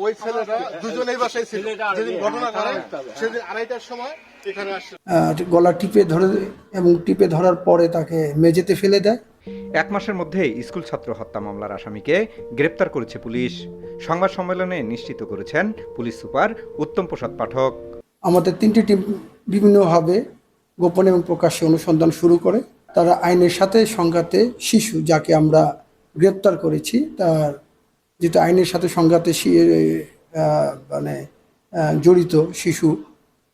ওই ছেলেটা দুজনেই বাসায় ছিল, যেদিন ঘটনা ঘটে সেদিন 2:30টার সময় এখানে আসছে। গলা টিপে ধরে এবং টিপে ধরার পরে তাকে মেঝেতে ফেলে দেয়। 1 মাসের মধ্যে স্কুল ছাত্র হত্যা মামলার আসামিকে গ্রেপ্তার করেছে পুলিশ। সংবাদ সম্মেলনে নিশ্চিত করেছেন পুলিশ সুপার উত্তম প্রসাদ পাঠক। আমাদের 3টি টিম বিভিন্নভাবে গোপন এবং প্রকাশ্যে অনুসন্ধান শুরু করে। তারা আইনের সাথে সংঘাতে শিশু যাকে আমরা গ্রেপ্তার করেছি, তার যেটা আইনের সাথে সংঘাতে জড়িত শিশু,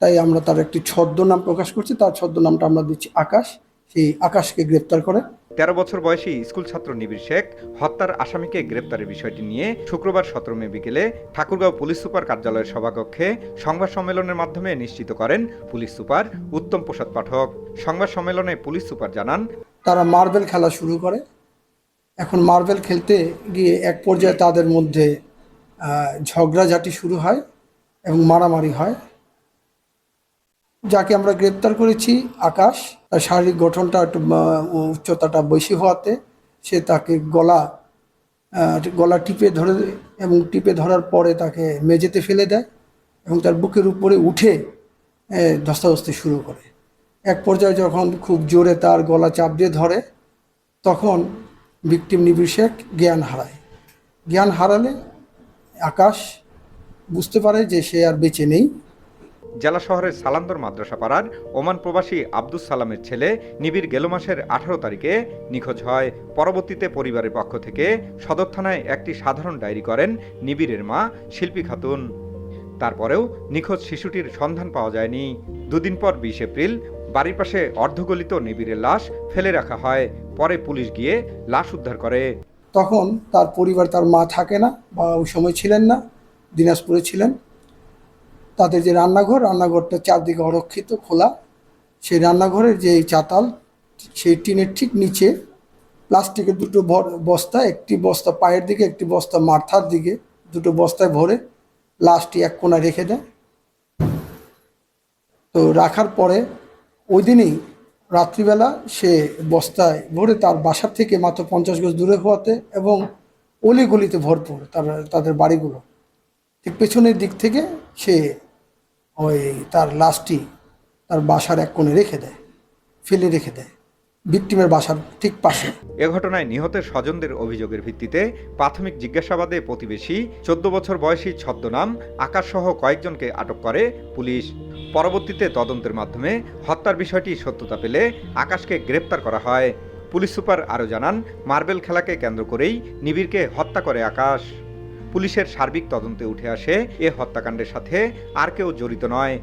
তাই আমরা তার একটি ছদ্মনাম প্রকাশ করছি। তার ছদ্মনামটা আমরা দিচ্ছি আকাশ। সেই আকাশকে গ্রেপ্তার করে। 13 বছর বয়সী স্কুল ছাত্র নিবির শেখ হত্যার আসামিকে গ্রেপ্তারের বিষয়টি নিয়ে শুক্রবার 17 মে বিকেলে ঠাকুরগাঁও পুলিশ সুপার কার্যালয়ের সভাকক্ষে সংবাদ সম্মেলনের মাধ্যমে নিশ্চিত করেন পুলিশ সুপার উত্তম প্রসাদ পাঠক। সংবাদ সম্মেলনে পুলিশ সুপার জানান, তারা মার্বেল খেলা শুরু করে। এখন মার্বেল খেলতে গিয়ে এক পর্যায়ে তাদের মধ্যে ঝগড়াঝাটি শুরু হয় এবং মারামারি হয়। যাকে আমরা গ্রেপ্তার করেছি আকাশ, তার শারীরিক গঠনটা একটু উচ্চতাটা বেশি হওয়াতে সে তাকে গলা টিপে ধরে এবং টিপে ধরার পরে তাকে মেঝেতে ফেলে দেয় এবং তার বুকের উপরে উঠে ধস্তাধস্তি শুরু করে। এক পর্যায়ে যখন খুব জোরে তার গলা চাপ দিয়ে ধরে, তখন ভিকটিম নিবির শেখ জ্ঞান হারায়। জ্ঞান হারালে আকাশ বুঝতে পারে যে সে আর বেঁচে নেই। জেলা শহরের সালান্দর মাদ্রাসা পাড়ার ওমান প্রবাসী আব্দুস সালামের ছেলে নিবির গেল মাসের 18 তারিখে নিখোঁজ হয়। পরবর্তীতে পরিবারের পক্ষ থেকে সদর থানায় একটি সাধারণ ডায়েরি করেন নিবিরের মা শিল্পী খাতুন। তারপরেও নিখোঁজ শিশুটির সন্ধান পাওয়া যায়নি। দুদিন পর 20 এপ্রিল বাড়ির পাশে অর্ধগলিত নিবিরের লাশ ফেলে রাখা হয়। পরে পুলিশ গিয়ে লাশ উদ্ধার করে। তখন তার পরিবার, তার মা থাকে না বা ওই সময় ছিলেন না, দিনাজপুরে ছিলেন। তাদের যে রান্নাঘরটা চারদিকে অরক্ষিত খোলা, সেই রান্নাঘরের যে চাতাল, সেই টিনের ঠিক নিচে প্লাস্টিকের দুটো বস্তা, একটি বস্তা পায়ের দিকে, একটি বস্তা মাথার দিকে, দুটো বস্তায় ভরে লাশটি এক কোণায় রেখে দেয়। তো রাখার পরে ওই দিনই রাত্রিবেলা সে বস্তায় ভরে তার বাসার থেকে মাত্র 50 গজ দূরে হওয়াতে এবং অলিগলিতে ভরপুর তাদের বাড়িগুলো, ঠিক পেছনের দিক থেকে সে ওই তার লাশটি তার বাসার এক কোণে রেখে দেয়, ফেলে রেখে দেয় ভিকটিমের বাসার ঠিক পাশে। এ ঘটনায় নিহতের স্বজনদের অভিযোগের ভিত্তিতে প্রাথমিক জিজ্ঞাসাবাদে প্রতিবেশী 14 বছর বয়সী ছদ্মনাম আকাশ সহ কয়েকজনকে আটক করে পুলিশ। পরবর্তীতে তদন্তের মাধ্যমে হত্যার বিষয়টি সত্যতা পেলে আকাশকে গ্রেপ্তার করা হয়। পুলিশ সুপার আরও জানান, মার্বেল খেলাকে কেন্দ্র করেই নিবিরকে হত্যা করে আকাশ। পুলিশের সার্বিক তদন্তে উঠে আসে এ হত্যাকাণ্ডের সাথে আর কেউ জড়িত নয়।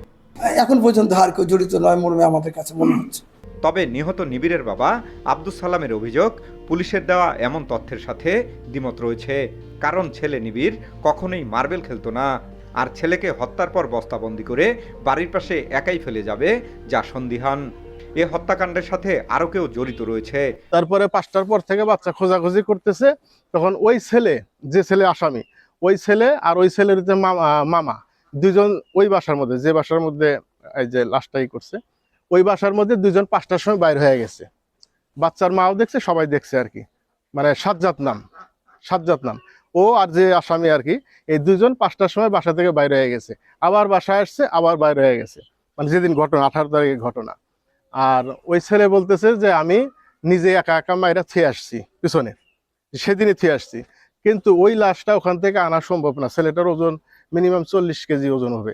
এখন পর্যন্ত আর কেউ জড়িত নয় মর্মে আমাদের কাছে মনে হচ্ছে। তবে নিহত নিবিরের বাবা আব্দুস সালামের অভিযোগ, পুলিশের দেওয়া এমন তথ্যের সাথে দ্বিমত রয়েছে। কারণ ছেলে নিবির কখনোই মার্বেল খেলতো না, আর ছেলেকে হত্যার পর বস্তাবন্দি করে বাড়ির পাশে একাই ফেলে যাবে, যা সন্দিহান। এ হত্যাকাণ্ডের সাথে আরও কেউ জড়িত রয়েছে। তারপরে 5টার পর থেকে বাচ্চা খোঁজাখুঁজি করতেছে। তখন ওই ছেলে, যে ছেলে আসামি, ওই ছেলে আর ওই ছেলের যে মামা, দুজন ওই বাসার মধ্যে, যে বাসার মধ্যে এই যে লাশটাই করছে, ওই বাসার মধ্যে দুজন 5টার সময় বাইর হয়ে গেছে। বাচ্চার মাও দেখছে, সবাই দেখছে আর কি। মানে সাজ্জাদ নাম ও আর যে আসামি আর কি, এই দুজন 5টার সময় বাসা থেকে বাইরে হয়ে গেছে। আবার বাসায় আসছে, আবার বাইরে হয়ে গেছে। মানে যেদিন ঘটনা, 18 তারিখের ঘটনা। আর ওই ছেলে বলতেছে যে আমি নিজে একা একা মাইরা থুয়ে আসছি, পিছনে সেদিনই থুয়ে আসছি। কিন্তু ওই লাশটা ওখান থেকে আনা সম্ভব না। ছেলেটার ওজন মিনিমাম 40 কেজি ওজন হবে,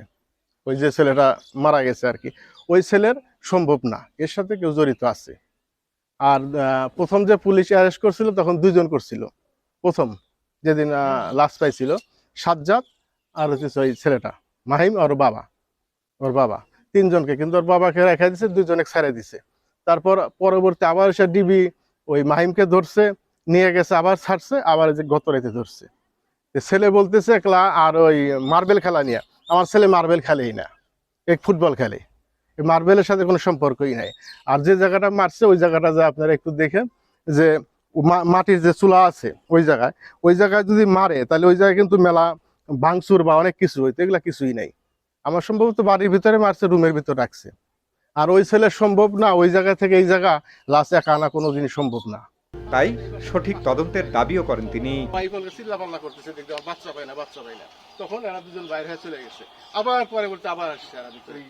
ওই যে ছেলেটা মারা গেছে আর কি। ওই ছেলের সম্ভব না, এর সাথে কেউ জড়িত আছে। আর প্রথম যে পুলিশ অ্যারেস্ট করছিল তখন 2জন করছিল। প্রথম যেদিন লাশ পাইছিল সাজ্জাদ আর হচ্ছে ওই ছেলেটা মাহিম আর ওর বাবা 3জনকে, কিন্তু ওর বাবাকে রেখে দিছে, 2জনে ছেড়ে দিছে। তারপর পরবর্তী আবার সে ডিবি ওই মাহিমকে ধরছে, নিয়ে গেছে, আবার ছাড়ছে, আবার যে গত রাতে ধরছে। ছেলে বলতেছে আর ওই মার্বেল খেলা নিয়ে, আমার ছেলে মার্বেল খেলেই না, এক ফুটবল খেলে, মার্বেলের সাথে কোনো সম্পর্কই নাই। আর যে জায়গাটা মারছে ওই জায়গাটা যে আপনারা একটু দেখেন, যে মাটির যে চুলা আছে ওই জায়গায় যদি মারে তাহলে ওই জায়গায় কিন্তু মেলা ভাঙচুর বা অনেক কিছু হইতো, এগুলা কিছুই নাই। আমার সম্ভবত বাড়ির ভিতরে মারছে, রুমের ভিতরে রাখছে। আর ওই ছেলে সম্ভব না, ওই জায়গা থেকে এই জায়গা লাশ একা আনা কোনো জিনিস সম্ভব না। তাই সঠিক তদন্তের দাবিও করেন তিনি। চিল্লাপাল্লা করতেছে, বাচ্চা পায় না। তখন এরা দুজন বাইরে হয়ে চলে গেছে, আবার পরে বলতে আবার আসছে এরা ভিতরে।